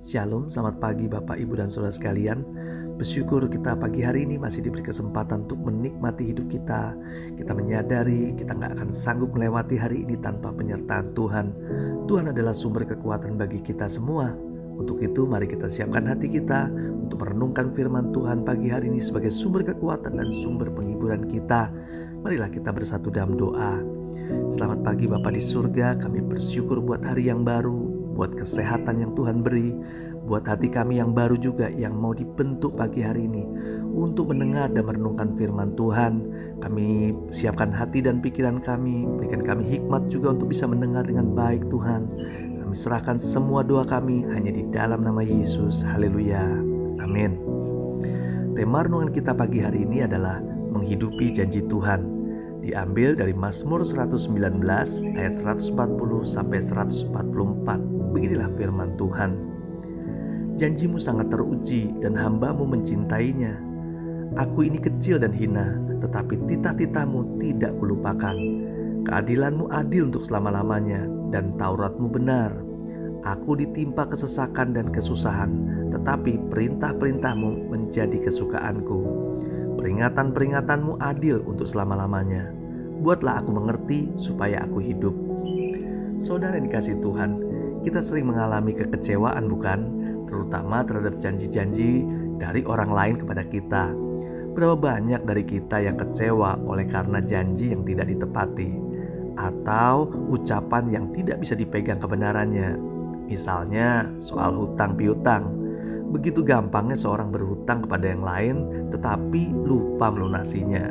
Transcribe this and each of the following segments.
Shalom, selamat pagi Bapak, Ibu, dan Saudara sekalian. Bersyukur kita pagi hari ini masih diberi kesempatan untuk menikmati hidup kita. Kita menyadari kita gak akan sanggup melewati hari ini tanpa penyertaan Tuhan. Tuhan adalah sumber kekuatan bagi kita semua. Untuk itu mari kita siapkan hati kita untuk merenungkan firman Tuhan pagi hari ini sebagai sumber kekuatan dan sumber penghiburan kita. Marilah kita bersatu dalam doa. Selamat pagi Bapa di surga, kami bersyukur buat hari yang baru, buat kesehatan yang Tuhan beri, buat hati kami yang baru juga yang mau dibentuk pagi hari ini untuk mendengar dan merenungkan firman Tuhan. Kami siapkan hati dan pikiran kami, berikan kami hikmat juga untuk bisa mendengar dengan baik Tuhan. Kami serahkan semua doa kami hanya di dalam nama Yesus. Haleluya. Amin. Tema renungan kita pagi hari ini adalah menghidupi janji Tuhan. Diambil dari Mazmur 119 ayat 140 sampai 144. Beginilah firman Tuhan. Janjimu sangat teruji dan hambamu mencintainya. Aku ini kecil dan hina, tetapi titah-titahmu tidak kulupakan. Keadilanmu adil untuk selama-lamanya, dan Tauratmu benar. Aku ditimpa kesesakan dan kesusahan, tetapi perintah-perintahmu menjadi kesukaanku. Peringatan-peringatanmu adil untuk selama-lamanya. Buatlah aku mengerti supaya aku hidup. Saudara yang dikasihi Tuhan, kita sering mengalami kekecewaan bukan? Terutama terhadap janji-janji dari orang lain kepada kita. Berapa banyak dari kita yang kecewa oleh karena janji yang tidak ditepati, atau ucapan yang tidak bisa dipegang kebenarannya. Misalnya soal hutang piutang. Begitu gampangnya seorang berhutang kepada yang lain tetapi lupa melunasinya.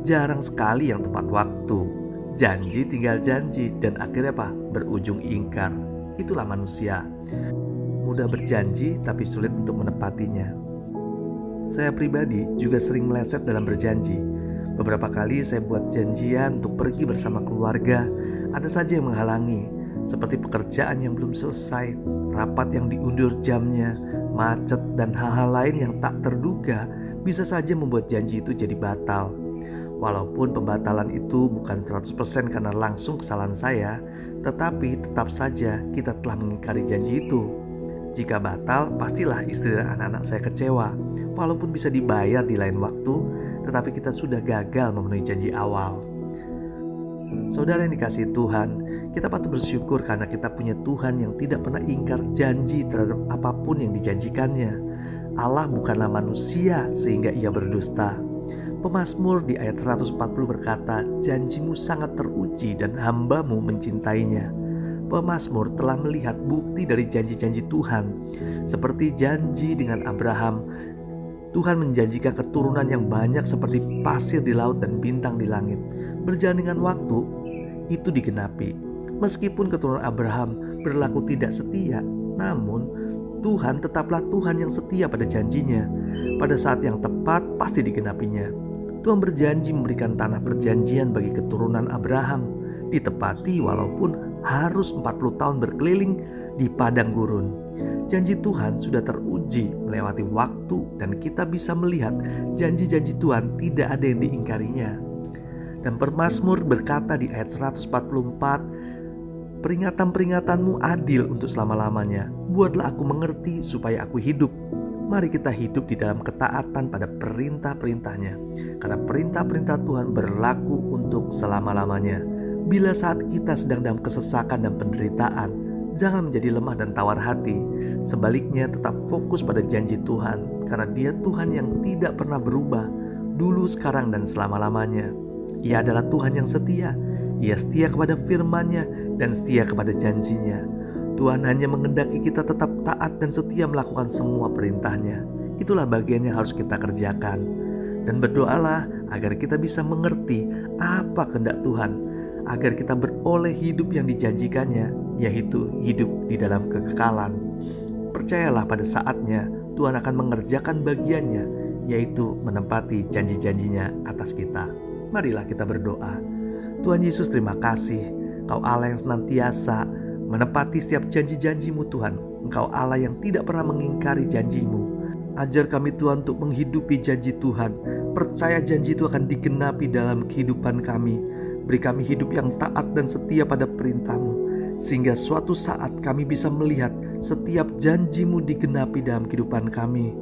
Jarang sekali yang tepat waktu. Janji tinggal janji dan akhirnya berujung ingkar. Itulah manusia. Mudah berjanji tapi sulit untuk menepatinya. Saya pribadi juga sering meleset dalam berjanji. Beberapa kali saya buat janjian untuk pergi bersama keluarga. Ada saja yang menghalangi, seperti pekerjaan yang belum selesai, rapat yang diundur jamnya, macet, dan hal-hal lain yang tak terduga bisa saja membuat janji itu jadi batal. Walaupun pembatalan itu bukan 100% karena langsung kesalahan saya, tetapi tetap saja kita telah mengingkari janji itu. Jika batal, pastilah istri dan anak-anak saya kecewa. Walaupun bisa dibayar di lain waktu, tetapi kita sudah gagal memenuhi janji awal. Saudara yang dikasihi Tuhan, kita patut bersyukur karena kita punya Tuhan yang tidak pernah ingkar janji terhadap apapun yang dijanjikannya. Allah bukanlah manusia sehingga ia berdusta. Pemazmur di ayat 140 berkata, janjimu sangat teruji dan hambamu mencintainya. Pemazmur telah melihat bukti dari janji-janji Tuhan. Seperti janji dengan Abraham, Tuhan menjanjikan keturunan yang banyak seperti pasir di laut dan bintang di langit. Berjalan dengan waktu, itu digenapi. Meskipun keturunan Abraham berlaku tidak setia, namun Tuhan tetaplah Tuhan yang setia pada janjinya. Pada saat yang tepat pasti digenapinya. Tuhan berjanji memberikan tanah perjanjian bagi keturunan Abraham. Ditepati walaupun harus 40 tahun berkeliling di padang gurun. Janji Tuhan sudah teruji melewati waktu dan kita bisa melihat janji-janji Tuhan tidak ada yang diingkarinya. Dan pemazmur berkata di ayat 144, peringatan-peringatanmu adil untuk selama-lamanya. Buatlah aku mengerti supaya aku hidup. Mari kita hidup di dalam ketaatan pada perintah-perintahnya. Karena perintah-perintah Tuhan berlaku untuk selama-lamanya. Bila saat kita sedang dalam kesesakan dan penderitaan, jangan menjadi lemah dan tawar hati. Sebaliknya tetap fokus pada janji Tuhan. Karena Dia Tuhan yang tidak pernah berubah, dulu, sekarang, dan selama-lamanya. Ia adalah Tuhan yang setia. Ia setia kepada firman-Nya dan setia kepada janjinya. Tuhan hanya menghendaki kita tetap taat dan setia melakukan semua perintah-Nya. Itulah bagian yang harus kita kerjakan. Dan berdoalah agar kita bisa mengerti apa kehendak Tuhan, agar kita beroleh hidup yang dijanjikannya, yaitu hidup di dalam kekekalan. Percayalah pada saatnya Tuhan akan mengerjakan bagiannya, yaitu menepati janji-janjinya atas kita. Marilah kita berdoa. Tuhan Yesus, terima kasih. Engkau Allah yang senantiasa menepati setiap janji-janjimu Tuhan. Engkau Allah yang tidak pernah mengingkari janjimu. Ajar kami Tuhan untuk menghidupi janji Tuhan. Percaya janji itu akan digenapi dalam kehidupan kami. Beri kami hidup yang taat dan setia pada perintah-Mu. sehingga suatu saat kami bisa melihat setiap janji-Mu digenapi dalam kehidupan kami.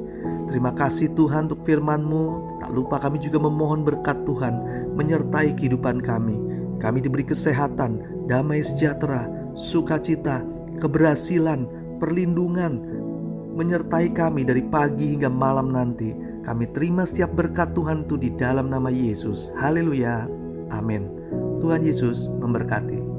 Terima kasih Tuhan untuk firman-Mu. Tak lupa kami juga memohon berkat Tuhan menyertai kehidupan kami. Kami diberi kesehatan, damai sejahtera, sukacita, keberhasilan, perlindungan, menyertai kami dari pagi hingga malam nanti. Kami terima setiap berkat Tuhan itu di dalam nama Yesus. Haleluya. Amin. Tuhan Yesus memberkati.